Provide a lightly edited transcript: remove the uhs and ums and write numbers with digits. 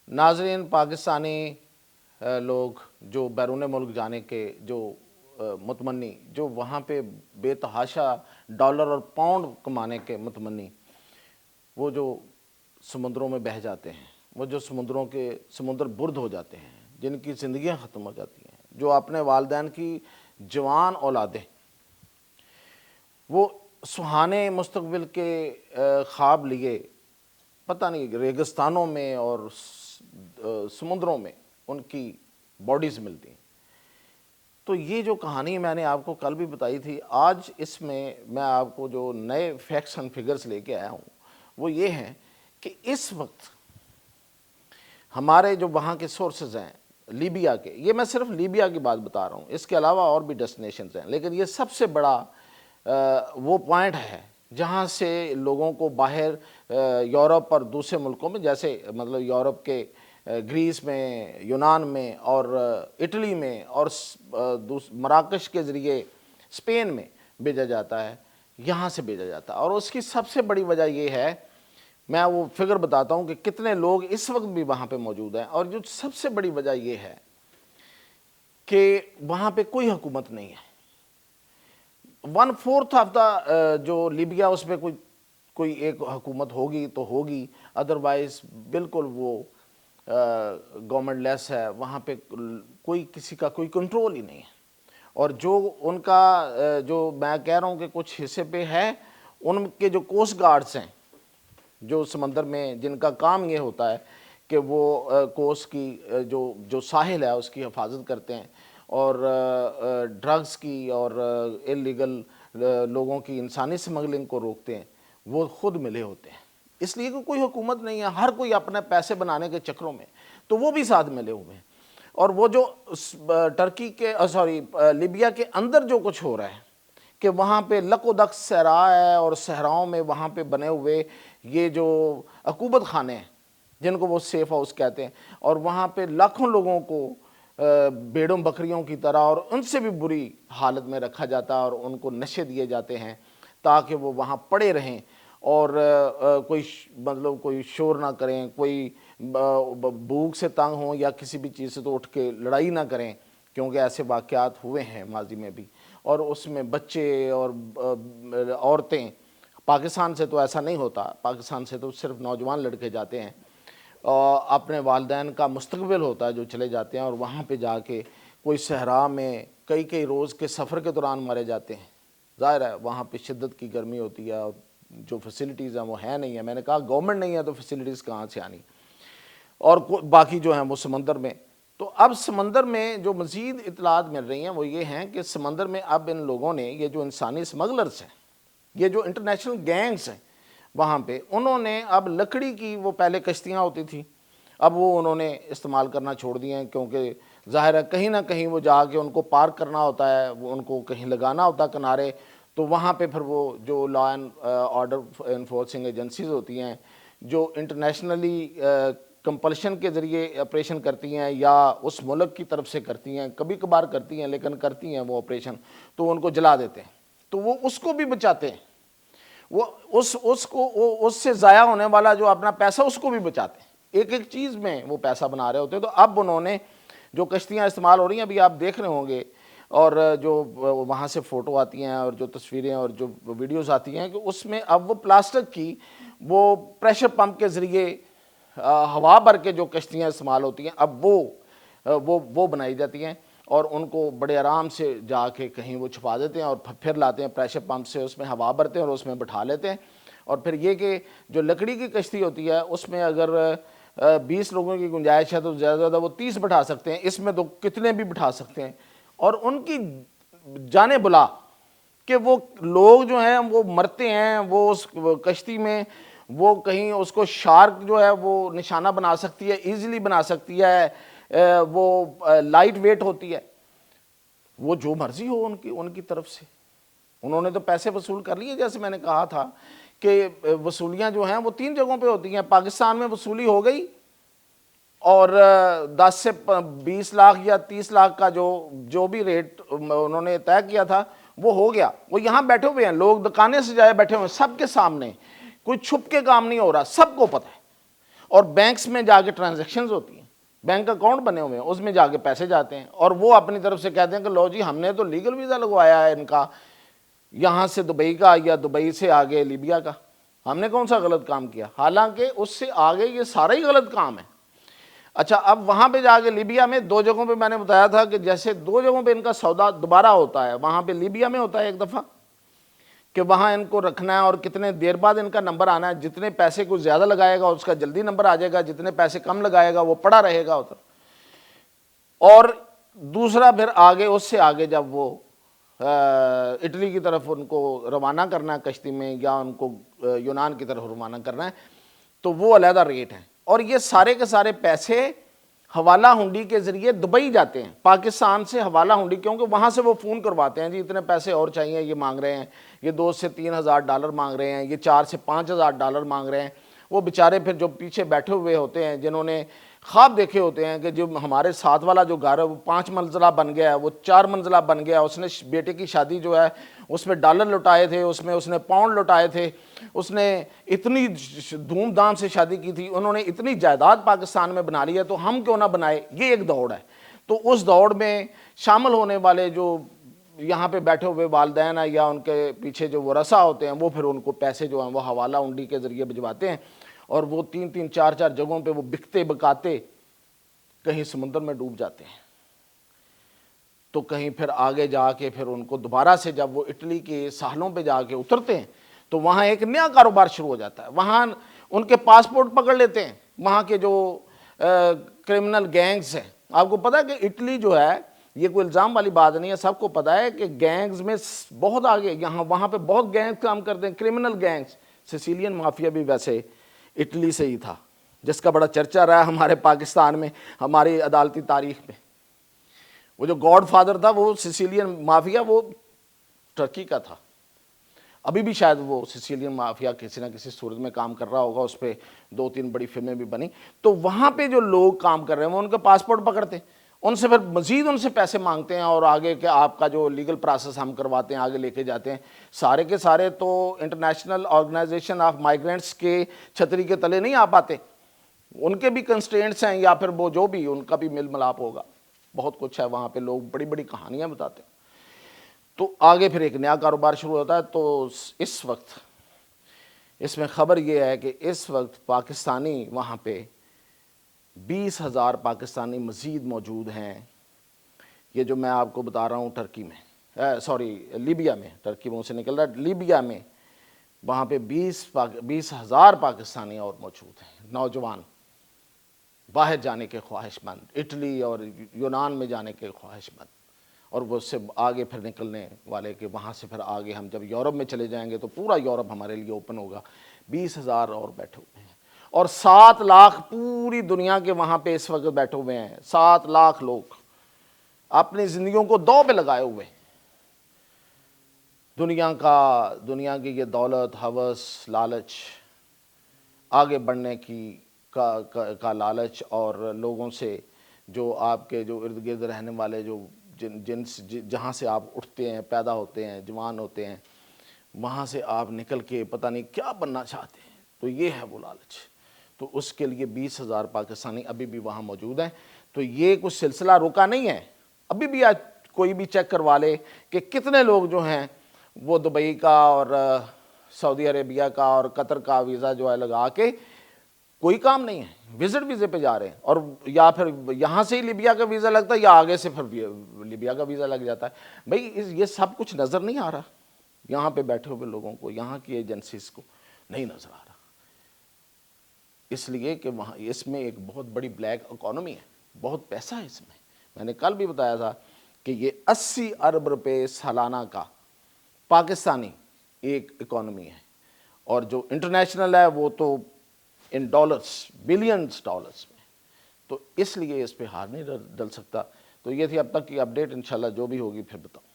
ناظرین، پاکستانی لوگ جو بیرون ملک جانے کے جو متمنی، جو وہاں پہ بے تحاشا ڈالر اور پاؤنڈ کمانے کے متمنی، وہ جو سمندروں میں بہہ جاتے ہیں، وہ جو سمندر برد ہو جاتے ہیں، جن کی زندگیاں ختم ہو جاتی ہیں، جو اپنے والدین کی جوان اولادیں، وہ سہانے مستقبل کے خواب لیے پتہ نہیں ریگستانوں میں اور سمندروں میں ان کی باڈیز ملتی ہیں۔ تو یہ جو کہانی میں نے آپ کو کل بھی بتائی تھی، آج اس میں آپ کو جو نئے فیکٹس اینڈ فگرز لے کے آیا ہوں وہ یہ ہیں کہ اس وقت ہمارے جو وہاں کے سورسز ہیں لیبیا کے، یہ میں صرف لیبیا کی بات بتا رہا ہوں، اس کے علاوہ اور بھی ڈیسٹینیشنز ہیں، لیکن یہ سب سے بڑا وہ پوائنٹ ہے جہاں سے لوگوں کو باہر یورپ اور دوسرے ملکوں میں، جیسے مطلب یورپ کے گریس میں، یونان میں اور اٹلی میں اور مراکش کے ذریعے اسپین میں بھیجا جاتا ہے، یہاں سے بھیجا جاتا ہے۔ اور اس کی سب سے بڑی وجہ یہ ہے، میں وہ فگر بتاتا ہوں کہ کتنے لوگ اس وقت بھی وہاں پہ موجود ہیں، اور جو سب سے بڑی وجہ یہ ہے کہ وہاں پہ کوئی حکومت نہیں ہے۔ 1/4 آف دا جو لیبیا، اس میں کوئی ایک حکومت ہوگی تو ہوگی، ادروائز بالکل وہ گورنمنٹ لیس ہے، وہاں پہ کوئی کسی کا کوئی کنٹرول ہی نہیں ہے۔ اور جو ان کا جو میں کہہ رہا ہوں کہ کچھ حصے پہ ہے، ان کے جو کوسٹ گارڈز ہیں جو سمندر میں، جن کا کام یہ ہوتا ہے کہ وہ کوسٹ کی جو ساحل ہے اس کی حفاظت کرتے ہیں، اور ڈرگز کی اور اللیگل لوگوں کی انسانی سمگلنگ کو روکتے ہیں، وہ خود ملے ہوتے ہیں۔ اس لیے کہ کوئی حکومت نہیں ہے، ہر کوئی اپنے پیسے بنانے کے چکروں میں، تو وہ بھی ساتھ ملے ہوئے ہیں۔ اور وہ جو ٹرکی کے لیبیا کے اندر جو کچھ ہو رہا ہے کہ وہاں پہ لک و دک صحرا ہے، اور صحراؤں میں وہاں پہ بنے ہوئے یہ جو عقوبت خانے ہیں جن کو وہ سیف ہاؤس کہتے ہیں، اور وہاں پہ لاکھوں لوگوں کو بھیڑوں بکریوں کی طرح اور ان سے بھی بری حالت میں رکھا جاتا ہے، اور ان کو نشے دیے جاتے ہیں تاکہ وہ وہاں پڑے رہیں اور کوئی شور نہ کریں، کوئی بھوک سے تنگ ہوں یا کسی بھی چیز سے تو اٹھ کے لڑائی نہ کریں، کیونکہ ایسے واقعات ہوئے ہیں ماضی میں بھی۔ اور اس میں بچے اور عورتیں، پاکستان سے تو ایسا نہیں ہوتا، پاکستان سے تو صرف نوجوان لڑکے جاتے ہیں، اپنے والدین کا مستقبل ہوتا ہے جو چلے جاتے ہیں، اور وہاں پہ جا کے کوئی صحرا میں کئی روز کے سفر کے دوران مارے جاتے ہیں۔ ظاہر ہے وہاں پہ شدت کی گرمی ہوتی ہے، اور جو فیسلٹیز ہیں وہ ہیں نہیں ہیں، میں نے کہا گورنمنٹ نہیں ہے تو فیسلٹیز کہاں سے آنی، اور باقی جو ہیں وہ سمندر میں۔ تو اب سمندر میں جو مزید اطلاعات مل رہی ہیں وہ یہ ہیں کہ سمندر میں اب ان لوگوں نے، یہ جو انسانی سمگلرز ہیں، یہ جو انٹرنیشنل گینگز ہیں وہاں پہ، انہوں نے اب لکڑی کی، وہ پہلے کشتیاں ہوتی تھیں، اب وہ انہوں نے استعمال کرنا چھوڑ دیے ہیں، کیونکہ ظاہر ہے کہیں نہ کہیں وہ جا کے ان کو پارک کرنا ہوتا ہے، وہ ان کو کہیں لگانا ہوتا ہے کنارے، تو وہاں پہ پھر وہ جو law and order enforcing agencies ہوتی ہیں جو انٹرنیشنلی کمپلشن کے ذریعے آپریشن کرتی ہیں یا اس ملک کی طرف سے کرتی ہیں، کبھی کبھار کرتی ہیں لیکن کرتی ہیں وہ آپریشن، تو ان کو جلا دیتے ہیں، تو وہ اس کو بھی بچاتے ہیں، وہ اس سے ضائع ہونے والا جو اپنا پیسہ اس کو بھی بچاتے ہیں، ایک چیز میں وہ پیسہ بنا رہے ہوتے ہیں۔ تو اب انہوں نے جو کشتیاں استعمال ہو رہی ہیں، ابھی آپ دیکھ رہے ہوں گے، اور جو وہاں سے فوٹو آتی ہیں اور جو تصویریں اور جو ویڈیوز آتی ہیں، کہ اس میں اب وہ پلاسٹک کی وہ پریشر پمپ کے ذریعے ہوا بھر کے جو کشتیاں استعمال ہوتی ہیں، اب وہ بنائی جاتی ہیں، اور ان کو بڑے آرام سے جا کے کہیں وہ چھپا دیتے ہیں اور پھر لاتے ہیں پریشر پمپ سے، اس میں ہوا بھرتے ہیں اور اس میں بٹھا لیتے ہیں۔ اور پھر یہ کہ جو لکڑی کی کشتی ہوتی ہے اس میں اگر 20 لوگوں کی گنجائش ہے تو زیادہ زیادہ وہ 30 بٹھا سکتے ہیں، اس میں تو کتنے بھی بٹھا سکتے ہیں، اور ان کی جانے بلا کہ وہ لوگ جو ہیں وہ مرتے ہیں، وہ اس کشتی میں وہ کہیں اس کو شارک جو ہے وہ نشانہ بنا سکتی ہے، ایزیلی بنا سکتی ہے، وہ لائٹ ویٹ ہوتی ہے، وہ جو مرضی ہو ان کی طرف سے، انہوں نے تو پیسے وصول کر لیے۔ جیسے میں نے کہا تھا کہ وصولیاں جو ہیں وہ 3 جگہوں پہ ہوتی ہیں، پاکستان میں وصولی ہو گئی، اور 10 سے 20 لاکھ یا 30 لاکھ کا جو بھی ریٹ انہوں نے طے کیا تھا وہ ہو گیا، وہ یہاں بیٹھے ہوئے ہیں لوگ، دکانیں سجائے بیٹھے ہوئے ہیں، سب کے سامنے، کوئی چھپ کے کام نہیں ہو رہا، سب کو پتہ ہے۔ اور بینکس میں جا کے ٹرانزیکشنز ہوتی ہیں، بینک اکاؤنٹ بنے ہوئے ہیں، اس میں جا کے پیسے جاتے ہیں، اور وہ اپنی طرف سے کہتے ہیں کہ لو جی ہم نے تو لیگل ویزا لگوایا ہے ان کا، یہاں سے دبئی کا یا دبئی سے آگے لیبیا کا، ہم نے کون سا غلط کام کیا؟ حالانکہ اس سے آگے یہ سارا ہی غلط کام ہے۔ اچھا، اب وہاں پہ جا کے لیبیا میں 2 جگہوں پہ میں نے بتایا تھا کہ جیسے 2 جگہوں پہ ان کا سودا دوبارہ ہوتا ہے، وہاں پہ لیبیا میں ہوتا ہے ایک دفعہ کہ وہاں ان کو رکھنا ہے اور کتنے دیر بعد ان کا نمبر آنا ہے، جتنے پیسے کو زیادہ لگائے گا اس کا جلدی نمبر آ جائے گا، جتنے پیسے کم لگائے گا وہ پڑا رہے گا ادھر۔ اور دوسرا پھر آگے، اس سے آگے جب وہ اٹلی کی طرف ان کو روانہ کرنا ہے کشتی میں، یا ان کو یونان کی طرف روانہ کرنا ہے، تو وہ علیحدہ ریٹ ہیں۔ اور یہ سارے کے سارے پیسے حوالہ ہنڈی کے ذریعے دبئی جاتے ہیں، پاکستان سے حوالہ ہنڈی، کیونکہ وہاں سے وہ فون کرواتے ہیں جی اتنے پیسے اور چاہیے، یہ مانگ رہے ہیں، یہ $2,000 سے $3,000 مانگ رہے ہیں، یہ $4,000 سے $5,000 مانگ رہے ہیں۔ وہ بیچارے پھر جو پیچھے بیٹھے ہوئے ہوتے ہیں، جنہوں نے خواب دیکھے ہوتے ہیں کہ جو ہمارے ساتھ والا جو گھر ہے وہ 5 منزلہ بن گیا ہے، وہ 4 منزلہ بن گیا، اس نے بیٹے کی شادی جو ہے اس میں ڈالر لٹائے تھے، اس میں اس نے پاؤنڈ لٹائے تھے، اس نے اتنی دھوم دھام سے شادی کی تھی، انہوں نے اتنی جائیداد پاکستان میں بنا لی ہے، تو ہم کیوں نہ بنائے؟ یہ ایک دوڑ ہے۔ تو اس دوڑ میں شامل ہونے والے جو یہاں پہ بیٹھے ہوئے والدین ہیں یا ان کے پیچھے جو ورثاء ہوتے ہیں، وہ پھر ان کو پیسے جو ہیں وہ حوالہ ہنڈی کے ذریعے بھجواتے ہیں، اور وہ 3-3 4-4 جگہوں پہ وہ بکتے بکاتے کہیں سمندر میں ڈوب جاتے ہیں، تو کہیں پھر آگے جا کے پھر ان کو دوبارہ سے جب وہ اٹلی کے ساحلوں پہ جا کے اترتے ہیں تو وہاں ایک نیا کاروبار شروع ہو جاتا ہے۔ وہاں ان کے پاسپورٹ پکڑ لیتے ہیں وہاں کے جو کرمنل گینگز ہیں۔ آپ کو پتا ہے کہ اٹلی جو ہے، یہ کوئی الزام والی بات نہیں ہے، سب کو پتا ہے کہ گینگز میں بہت آگے، وہاں پہ بہت گینگز کام کرتے ہیں، کرمنل گینگز۔ سیسیلین مافیا بھی ویسے اٹلی سے ہی تھا، جس کا بڑا چرچا رہا ہمارے پاکستان میں، ہماری عدالتی تاریخ میں۔ وہ جو گاڈ فادر تھا وہ سیسیلین مافیا، وہ ٹرکی کا تھا۔ ابھی بھی شاید وہ سیسیلین مافیا کسی نہ کسی صورت میں کام کر رہا ہوگا، اس پہ 2-3 بڑی فلمیں بھی بنی۔ تو وہاں پہ جو لوگ کام کر رہے ہیں وہ ان کے پاسپورٹ پکڑتے ہیں، ان سے پھر مزید ان سے پیسے مانگتے ہیں، اور آگے کہ آپ کا جو لیگل پروسیس ہم کرواتے ہیں آگے لے کے جاتے ہیں۔ سارے کے سارے تو انٹرنیشنل آرگنائزیشن آف مائیگرینٹس کے چھتری کے تلے نہیں آ پاتے، ان کے بھی کنسٹرینٹس ہیں، یا پھر وہ جو بھی ان کا بھی مل ملاپ ہوگا، بہت کچھ ہے وہاں پہ، لوگ بڑی بڑی کہانیاں بتاتے ہیں۔ تو آگے پھر ایک نیا کاروبار شروع ہوتا ہے۔ تو اس وقت اس میں خبر یہ ہے کہ اس وقت پاکستانی وہاں پہ 20,000 پاکستانی مزید موجود ہیں۔ یہ جو میں آپ کو بتا رہا ہوں ٹرکی میں، لیبیا میں، ٹرکی منہ سے نکل رہا ہے، لیبیا میں وہاں پہ 20,000 پاکستانی اور موجود ہیں، نوجوان باہر جانے کے خواہش مند، اٹلی اور یونان میں جانے کے خواہش مند، اور وہ اس سے آگے پھر نکلنے والے کہ وہاں سے پھر آگے ہم جب یورپ میں چلے جائیں گے تو پورا یورپ ہمارے لیے اوپن ہوگا۔ 20,000 اور بیٹھے ہوئے ہیں، اور 7 لاکھ پوری دنیا کے وہاں پہ اس وقت بیٹھے ہوئے ہیں۔ 7 لاکھ لوگ اپنی زندگیوں کو دو پہ لگائے ہوئے، دنیا کی یہ دولت، ہوس، لالچ، آگے بڑھنے کا لالچ، اور لوگوں سے جو آپ کے جو ارد گرد رہنے والے جو جہاں سے آپ اٹھتے ہیں، پیدا ہوتے ہیں، جوان ہوتے ہیں، وہاں سے آپ نکل کے پتہ نہیں کیا بننا چاہتے ہیں، تو یہ ہے وہ لالچ۔ تو اس کے لیے 20,000 پاکستانی ابھی بھی وہاں موجود ہیں۔ تو یہ کچھ سلسلہ رکا نہیں ہے، ابھی بھی آج کوئی بھی چیک کروا لے کہ کتنے لوگ جو ہیں وہ دبئی کا اور سعودی عربیہ کا اور قطر کا ویزا جو ہے لگا کے کوئی کام نہیں ہے، وزٹ ویزے پہ جا رہے ہیں، اور یا پھر یہاں سے ہی لیبیا کا ویزا لگتا ہے یا آگے سے پھر لیبیا کا ویزا لگ جاتا ہے۔ بھئی یہ سب کچھ نظر نہیں آ رہا یہاں پہ بیٹھے ہوئے لوگوں کو، یہاں کی ایجنسیز کو نہیں نظر آ رہا، اس لیے کہ وہاں اس میں ایک بہت بڑی بلیک اکانومی ہے، بہت پیسہ ہے اس میں نے کل بھی بتایا تھا کہ یہ 80 ارب روپے سالانہ کا پاکستانی ایک اکانومی ہے، اور جو انٹرنیشنل ہے وہ تو ان ڈالرز، بلینز ڈالرز میں، تو اس لیے اس پہ ہار نہیں ڈل سکتا۔ تو یہ تھی اب تک کی اپڈیٹ، انشاءاللہ جو بھی ہوگی پھر بتاؤں۔